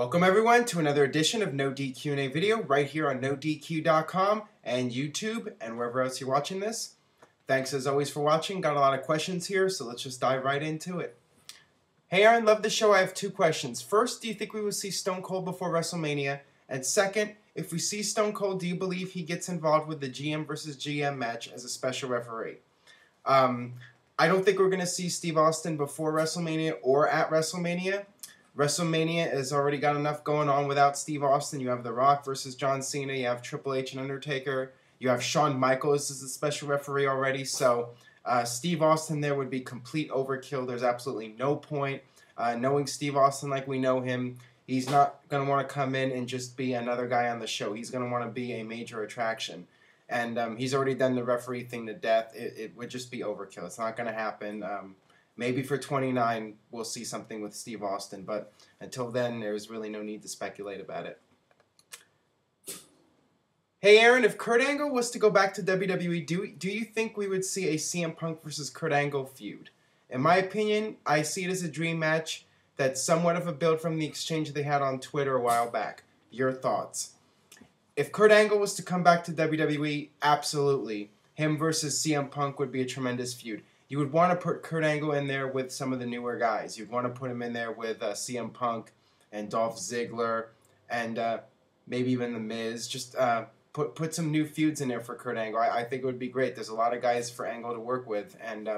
Welcome everyone to another edition of NoDQ&A video right here on NoDQ.com and YouTube and wherever else you're watching this. Thanks as always for watching. Got a lot of questions here, so let's just dive right into it. Hey Aaron, love the show. I have two questions. First, do you think we will see Stone Cold before WrestleMania? And second, if we see Stone Cold, do you believe he gets involved with the GM versus GM match as a special referee? I don't think we're going to see Steve Austin before WrestleMania or at WrestleMania. WrestleMania has already got enough going on without Steve Austin. You have The Rock versus John Cena. You have Triple H and Undertaker. You have Shawn Michaels as a special referee already. So Steve Austin there would be complete overkill. There's absolutely no point. Knowing Steve Austin like we know him, he's not going to want to come in and just be another guy on the show. He's going to want to be a major attraction. And he's already done the referee thing to death. It would just be overkill. It's not going to happen. Maybe for 29 we'll see something with Steve Austin, but until then there's really no need to speculate about it. Hey Aaron, if Kurt Angle was to go back to WWE, do you think we would see a CM Punk versus Kurt Angle feud? In my opinion, I see it as a dream match that's somewhat of a build from the exchange they had on Twitter a while back. Your thoughts? If Kurt Angle was to come back to WWE, absolutely. Him versus CM Punk would be a tremendous feud. You would want to put Kurt Angle in there with some of the newer guys. You'd want to put him in there with CM Punk and Dolph Ziggler and maybe even The Miz. Just put some new feuds in there for Kurt Angle. I think it would be great. There's a lot of guys for Angle to work with, and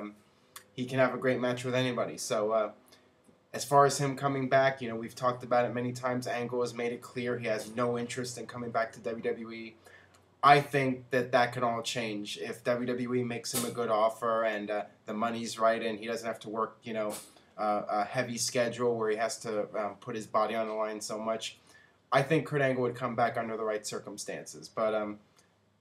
he can have a great match with anybody. So as far as him coming back, you know, we've talked about it many times. Angle has made it clear he has no interest in coming back to WWE. I think that can all change if WWE makes him a good offer and the money's right and he doesn't have to work, you know, a heavy schedule where he has to put his body on the line so much. I think Kurt Angle would come back under the right circumstances. But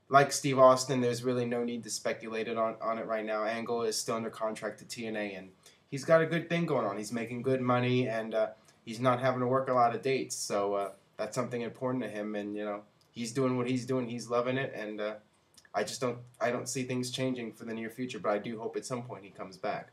like Steve Austin, there's really no need to speculate on it right now. Angle is still under contract to TNA and he's got a good thing going on. He's making good money and he's not having to work a lot of dates. So that's something important to him, and you know, he's doing what he's doing. He's loving it, and I don't see things changing for the near future, but I do hope at some point he comes back.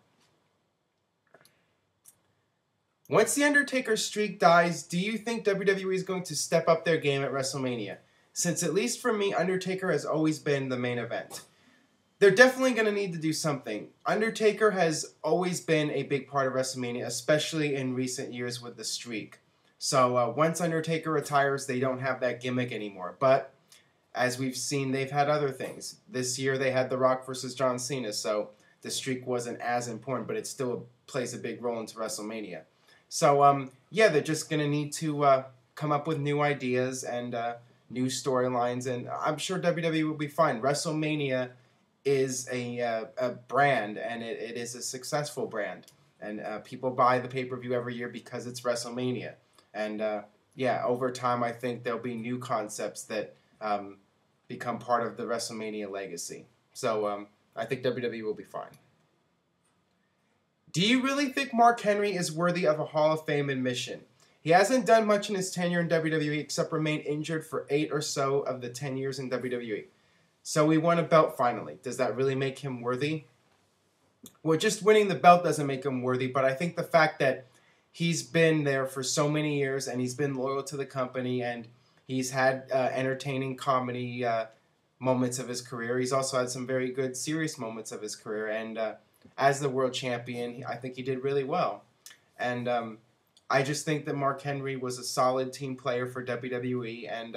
Once the Undertaker streak dies, do you think WWE is going to step up their game at WrestleMania? Since at least for me, Undertaker has always been the main event. They're definitely going to need to do something. Undertaker has always been a big part of WrestleMania, especially in recent years with the streak. So once Undertaker retires, they don't have that gimmick anymore. But as we've seen, they've had other things. This year they had The Rock versus John Cena, so the streak wasn't as important, but it still plays a big role into WrestleMania. So yeah, they're just going to need to come up with new ideas and new storylines, and I'm sure WWE will be fine. WrestleMania is a brand, and it is a successful brand. And people buy the pay-per-view every year because it's WrestleMania. And yeah, over time, I think there'll be new concepts that become part of the WrestleMania legacy. So I think WWE will be fine. Do you really think Mark Henry is worthy of a Hall of Fame admission? He hasn't done much in his tenure in WWE except remain injured for 8 or so of the 10 years in WWE. So he won a belt finally. Does that really make him worthy? Well, just winning the belt doesn't make him worthy, but I think the fact that he's been there for so many years, and he's been loyal to the company, and he's had entertaining comedy moments of his career. He's also had some very good serious moments of his career, and as the world champion, I think he did really well. And I just think that Mark Henry was a solid team player for WWE, and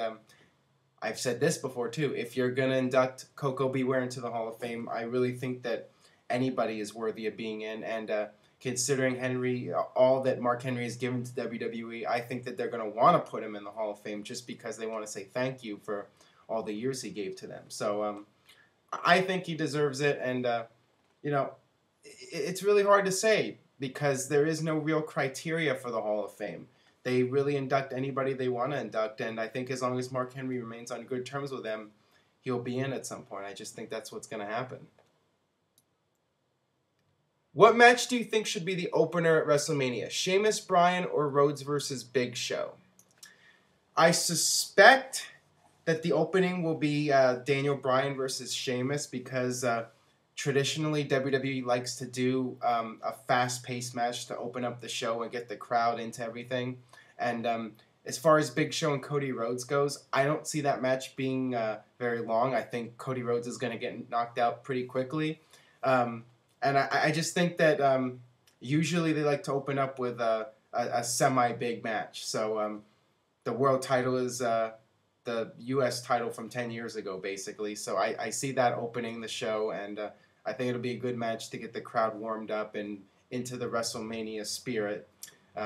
I've said this before too. If you're going to induct Coco Beware into the Hall of Fame, I really think that anybody is worthy of being in, and considering Henry, all that Mark Henry has given to WWE, I think that they're going to want to put him in the Hall of Fame just because they want to say thank you for all the years he gave to them. So I think he deserves it, and you know, it's really hard to say because there is no real criteria for the Hall of Fame. They really induct anybody they want to induct, and I think as long as Mark Henry remains on good terms with them, he'll be in at some point. I just think that's what's going to happen. What match do you think should be the opener at WrestleMania? Sheamus, Bryan, or Rhodes versus Big Show? I suspect that the opening will be Daniel Bryan versus Sheamus because traditionally WWE likes to do a fast-paced match to open up the show and get the crowd into everything. And as far as Big Show and Cody Rhodes goes, I don't see that match being very long. I think Cody Rhodes is going to get knocked out pretty quickly. And I just think that usually they like to open up with a semi-big match. So the world title is the U.S. title from 10 years ago, basically. So I see that opening the show, and I think it'll be a good match to get the crowd warmed up and into the WrestleMania spirit.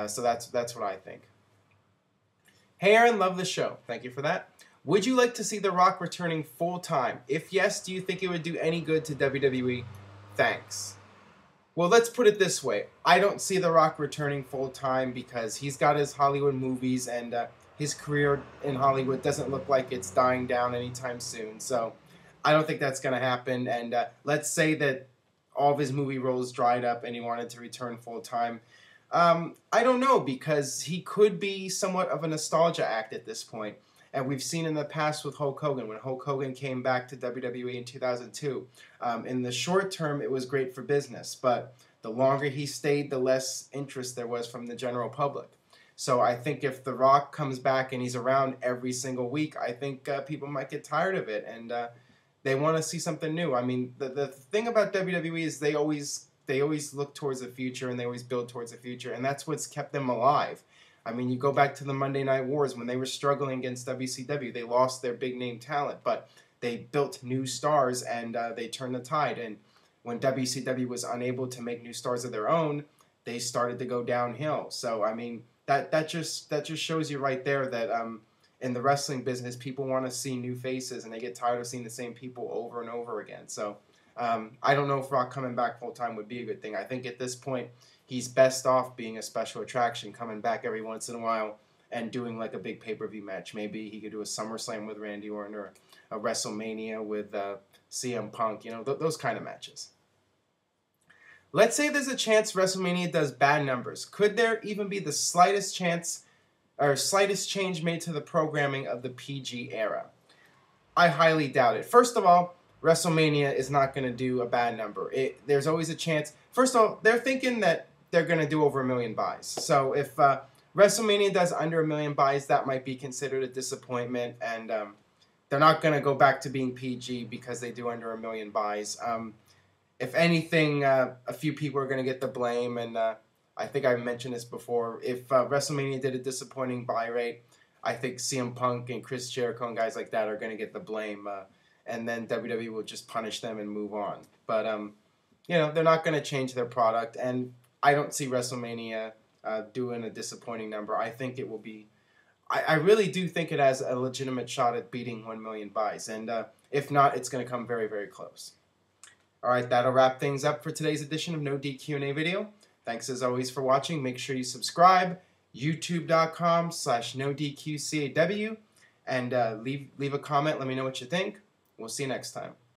So that's what I think. Hey Aaron, love the show. Thank you for that. Would you like to see The Rock returning full-time? If yes, do you think it would do any good to WWE? Thanks. Well, let's put it this way. I don't see The Rock returning full-time because he's got his Hollywood movies, and his career in Hollywood doesn't look like it's dying down anytime soon. So I don't think that's going to happen. And let's say that all of his movie roles dried up and he wanted to return full-time. I don't know, because he could be somewhat of a nostalgia act at this point. And we've seen in the past with Hulk Hogan, when Hulk Hogan came back to WWE in 2002. In the short term, it was great for business, but the longer he stayed, the less interest there was from the general public. So I think if The Rock comes back and he's around every single week, I think people might get tired of it, and they want to see something new. I mean, the thing about WWE is they always look towards the future, and they always build towards the future, and that's what's kept them alive. I mean, you go back to the Monday Night Wars when they were struggling against WCW. They lost their big-name talent, but they built new stars, and they turned the tide. And when WCW was unable to make new stars of their own, they started to go downhill. So, I mean, that just shows you right there that in the wrestling business, people want to see new faces, and they get tired of seeing the same people over and over again. So, I don't know if Rock coming back full-time would be a good thing. I think at this point, he's best off being a special attraction, coming back every once in a while and doing like a big pay-per-view match. Maybe he could do a SummerSlam with Randy Orton, or a WrestleMania with CM Punk, those kind of matches. Let's say there's a chance WrestleMania does bad numbers. Could there even be the slightest chance or slightest change made to the programming of the PG era? I highly doubt it. First of all, WrestleMania is not going to do a bad number. There's always a chance. First of all, they're thinking that they're going to do over 1 million buys. So if WrestleMania does under 1 million buys, that might be considered a disappointment. And they're not going to go back to being PG because they do under 1 million buys. If anything, a few people are going to get the blame. And I think I've mentioned this before. If WrestleMania did a disappointing buy rate, I think CM Punk and Chris Jericho and guys like that are going to get the blame. And then WWE will just punish them and move on. But, they're not going to change their product. And I don't see WrestleMania doing a disappointing number. I think it will be... I really do think it has a legitimate shot at beating 1 million buys. And if not, it's going to come very, very close. All right, that'll wrap things up for today's edition of No DQ&A video. Thanks as always for watching. Make sure you subscribe. YouTube.com/NoDQCAW. And leave a comment. Let me know what you think. We'll see you next time.